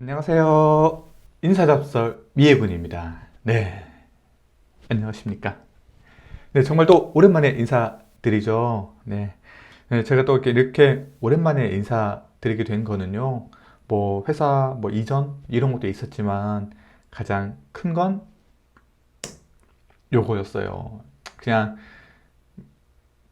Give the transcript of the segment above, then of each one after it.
안녕하세요. 인사잡설 미애군입니다. 네, 안녕하십니까. 네, 정말 또 오랜만에 인사드리죠. 네, 제가 또 이렇게 오랜만에 인사드리게 된 거는요. 뭐 회사 뭐 이전 이런 것도 있었지만 가장 큰 건 요거였어요. 그냥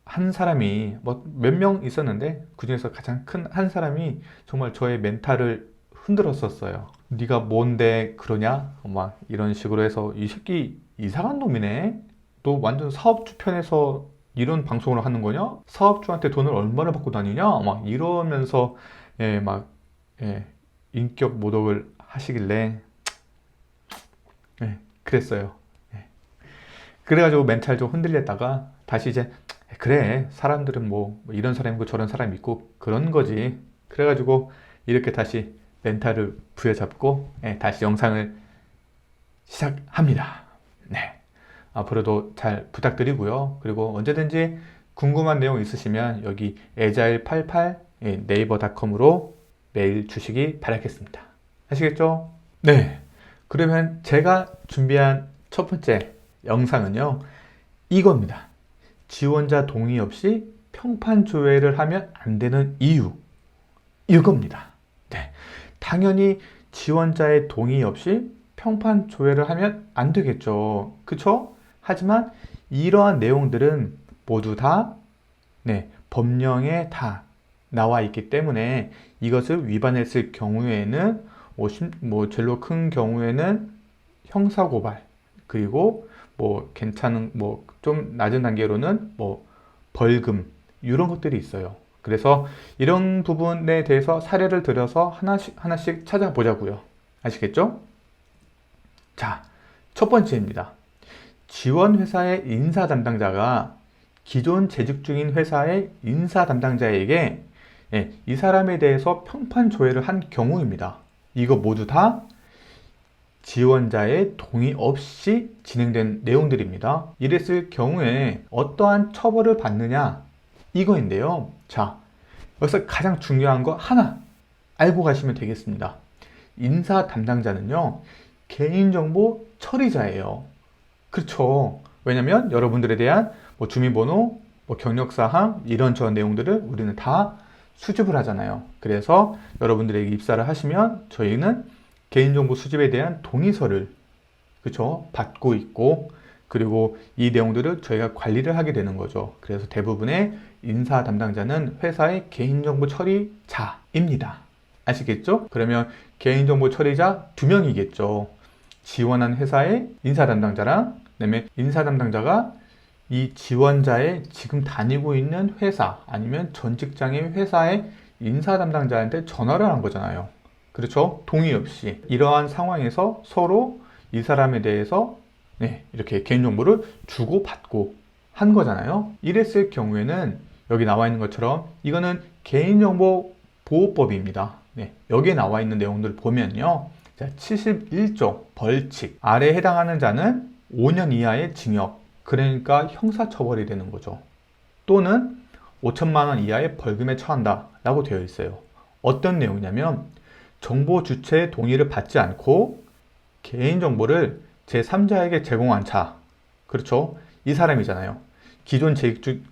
한 사람이 뭐 몇 명 있었는데 그중에서 가장 큰 한 사람이 정말 저의 멘탈을 흔들었었어요. 네가 뭔데 그러냐? 막 이런 식으로 해서 이 새끼 이상한 놈이네. 너 완전 사업주 편에서 이런 방송을 하는 거냐? 사업주한테 돈을 얼마나 받고 다니냐? 막 이러면서 막 인격 모독을 하시길래 그랬어요. 예. 그래가지고 멘탈 좀 흔들렸다가 다시 이제 그래 사람들은 뭐 이런 사람 있고 저런 사람 있고 그런 거지. 그래가지고 이렇게 다시 멘탈을 부여잡고 다시 영상을 시작합니다. 네. 앞으로도 잘 부탁드리고요. 그리고 언제든지 궁금한 내용 있으시면 여기 agile88 네이버닷컴으로 메일 주시기 바라겠습니다. 아시겠죠? 네. 그러면 제가 준비한 첫 번째 영상은요. 이겁니다. 지원자 동의 없이 평판 조회를 하면 안 되는 이유. 이겁니다. 네. 당연히 지원자의 동의 없이 평판 조회를 하면 안 되겠죠. 그쵸? 하지만 이러한 내용들은 모두 다 법령에 다 나와 있기 때문에 이것을 위반했을 경우에는 제일로 큰 경우에는 형사고발 그리고 뭐 괜찮은 뭐 좀 낮은 단계로는 뭐 벌금 이런 것들이 있어요. 그래서 이런 부분에 대해서 사례를 들어서 하나씩 찾아보자고요. 아시겠죠? 자, 첫 번째입니다. 지원 회사의 인사 담당자가 기존 재직 중인 회사의 인사 담당자에게 이 사람에 대해서 평판 조회를 한 경우입니다. 이거 모두 다 지원자의 동의 없이 진행된 내용들입니다. 이랬을 경우에 어떠한 처벌을 받느냐 이거인데요. 자, 여기서 가장 중요한 거 하나 알고 가시면 되겠습니다. 인사 담당자는요, 개인정보 처리자예요. 그렇죠. 왜냐면 여러분들에 대한 뭐 주민번호, 뭐 경력사항 이런 저런 내용들을 우리는 다 수집을 하잖아요. 그래서 여러분들에게 입사를 하시면 저희는 개인정보 수집에 대한 동의서를 그쵸? 받고 있고 그리고 이 내용들을 저희가 관리를 하게 되는 거죠. 그래서 대부분의 인사 담당자는 회사의 개인정보 처리자입니다. 아시겠죠? 그러면 개인정보 처리자 2명이겠죠. 지원한 회사의 인사 담당자랑 그다음에 인사 담당자가 이 지원자의 지금 다니고 있는 회사 아니면 전 직장의 회사의 인사 담당자한테 전화를 한 거잖아요. 그렇죠? 동의 없이 이러한 상황에서 서로 이 사람에 대해서 이렇게 개인정보를 주고받고 한 거잖아요. 이랬을 경우에는 여기 나와 있는 것처럼 이거는 개인정보 보호법입니다. 여기에 나와 있는 내용들을 보면요. 자, 71조 벌칙 아래에 해당하는 자는 5년 이하의 징역 그러니까 형사처벌이 되는 거죠. 또는 5천만 원 이하의 벌금에 처한다 라고 되어 있어요. 어떤 내용이냐면 정보 주체의 동의를 받지 않고 개인정보를 제3자에게 제공한 자 그렇죠? 이 사람이잖아요. 기존 재직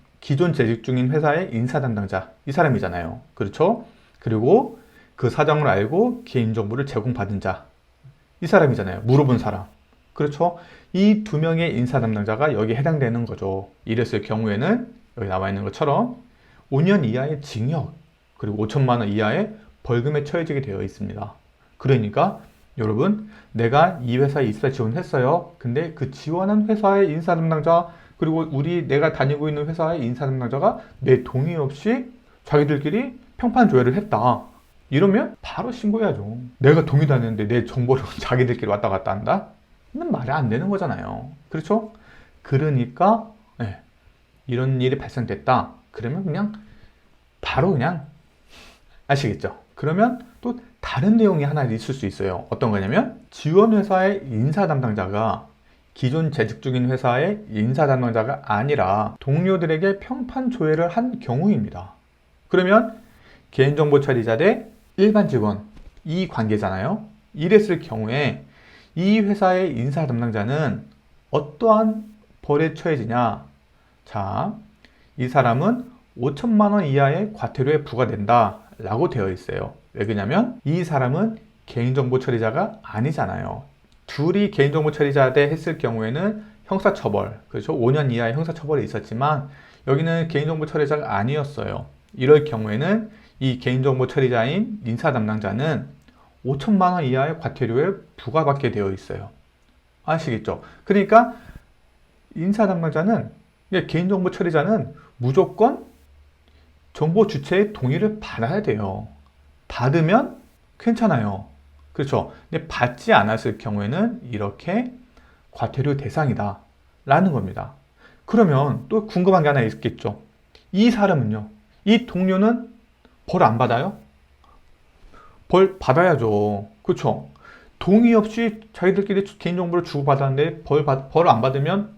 중인 회사의 인사 담당자 이 사람이잖아요. 그렇죠? 그리고 그 사정을 알고 개인정보를 제공받은 자 이 사람이잖아요. 물어본 사람 그렇죠? 이 2명의 인사 담당자가 여기에 해당되는 거죠. 이랬을 경우에는 여기 나와 있는 것처럼 5년 이하의 징역 그리고 5천만 원 이하의 벌금에 처해지게 되어 있습니다. 그러니까 여러분 내가 이 회사에 입사 지원했어요. 근데 그 지원한 회사의 인사 담당자 그리고 내가 다니고 있는 회사의 인사 담당자가 내 동의 없이 자기들끼리 평판 조회를 했다. 이러면 바로 신고해야죠. 내가 동의도 안 했는데 내 정보를 자기들끼리 왔다 갔다 한다? 이건 말이 안 되는 거잖아요. 그렇죠? 그러니까 이런 일이 발생됐다. 그러면 그냥 바로 그냥 아시겠죠? 그러면 또 다른 내용이 하나 있을 수 있어요. 어떤 거냐면 지원회사의 인사 담당자가 기존 재직 중인 회사의 인사 담당자가 아니라 동료들에게 평판 조회를 한 경우입니다. 그러면 개인정보 처리자 대 일반 직원 이 관계잖아요. 이랬을 경우에 이 회사의 인사 담당자는 어떠한 벌에 처해지냐? 자, 이 사람은 5천만 원 이하의 과태료에 부과된다 라고 되어 있어요. 왜 그러냐면 이 사람은 개인정보 처리자가 아니잖아요. 둘이 개인정보 처리자 대 했을 경우에는 형사처벌, 그렇죠? 5년 이하의 형사처벌이 있었지만 여기는 개인정보 처리자가 아니었어요. 이럴 경우에는 이 개인정보 처리자인 인사 담당자는 5천만 원 이하의 과태료에 부과받게 되어 있어요. 아시겠죠? 그러니까 인사 담당자는, 개인정보 처리자는 무조건 정보 주체의 동의를 받아야 돼요. 받으면 괜찮아요. 그렇죠? 근데 받지 않았을 경우에는 이렇게 과태료 대상이다 라는 겁니다. 그러면 또 궁금한 게 하나 있겠죠. 이 사람은요, 이 동료는 벌 안 받아요? 벌 받아야죠. 그렇죠? 동의 없이 자기들끼리 개인정보를 주고받았는데 벌 안 받으면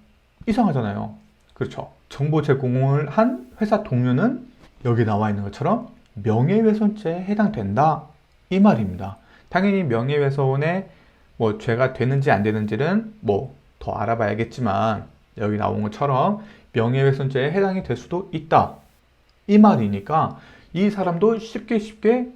이상하잖아요. 그렇죠? 정보 제공을 한 회사 동료는 여기 나와 있는 것처럼 명예훼손죄에 해당된다 이 말입니다. 당연히 명예훼손에 뭐 죄가 되는지 안 되는지는 뭐 더 알아봐야겠지만 여기 나온 것처럼 명예훼손죄에 해당이 될 수도 있다 이 말이니까 이 사람도 쉽게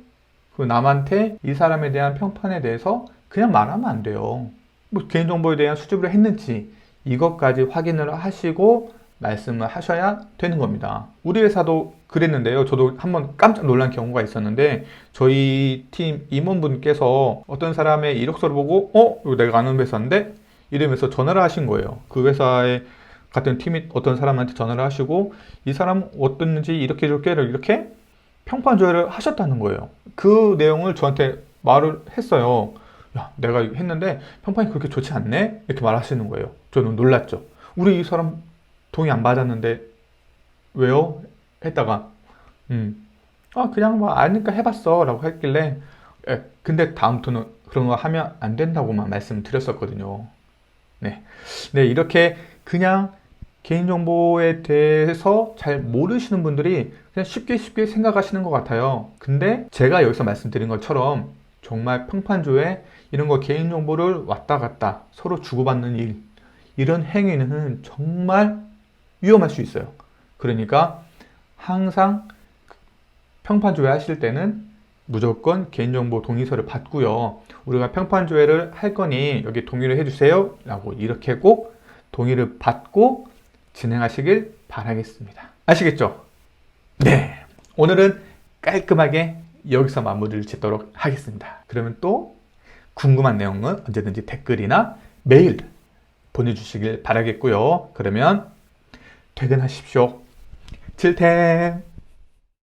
그 남한테 이 사람에 대한 평판에 대해서 그냥 말하면 안 돼요. 뭐 개인정보에 대한 수집을 했는지 이것까지 확인을 하시고 말씀을 하셔야 되는 겁니다. 우리 회사도 그랬는데요. 저도 한번 깜짝 놀란 경우가 있었는데 저희 팀 임원분께서 어떤 사람의 이력서를 보고 이거 내가 아는 회사인데? 이러면서 전화를 하신 거예요. 그 회사에 같은 팀이 어떤 사람한테 전화를 하시고 이 사람 어땠는지 이렇게 평판 조회를 하셨다는 거예요. 그 내용을 저한테 말을 했어요. 야, 내가 했는데 평판이 그렇게 좋지 않네? 이렇게 말하시는 거예요. 저는 놀랐죠. 우리 이 사람 동의 안 받았는데 왜요? 했다가 그냥 뭐 아니까 해봤어 라고 했길래 근데 다음부터는 그런 거 하면 안 된다고만 말씀드렸었거든요. 네, 이렇게 그냥 개인정보에 대해서 잘 모르시는 분들이 그냥 쉽게 생각하시는 것 같아요. 근데 제가 여기서 말씀드린 것처럼 정말 평판조회 이런 거 개인정보를 왔다 갔다 서로 주고받는 이런 행위는 정말 위험할 수 있어요. 그러니까 항상 평판조회 하실 때는 무조건 개인정보 동의서를 받고요. 우리가 평판조회를 할 거니 여기 동의를 해주세요 라고 이렇게 꼭 동의를 받고 진행하시길 바라겠습니다. 아시겠죠? 네, 오늘은 깔끔하게 여기서 마무리를 짓도록 하겠습니다. 그러면 또 궁금한 내용은 언제든지 댓글이나 메일 보내주시길 바라겠고요. 그러면 퇴근하십시오. 칠템.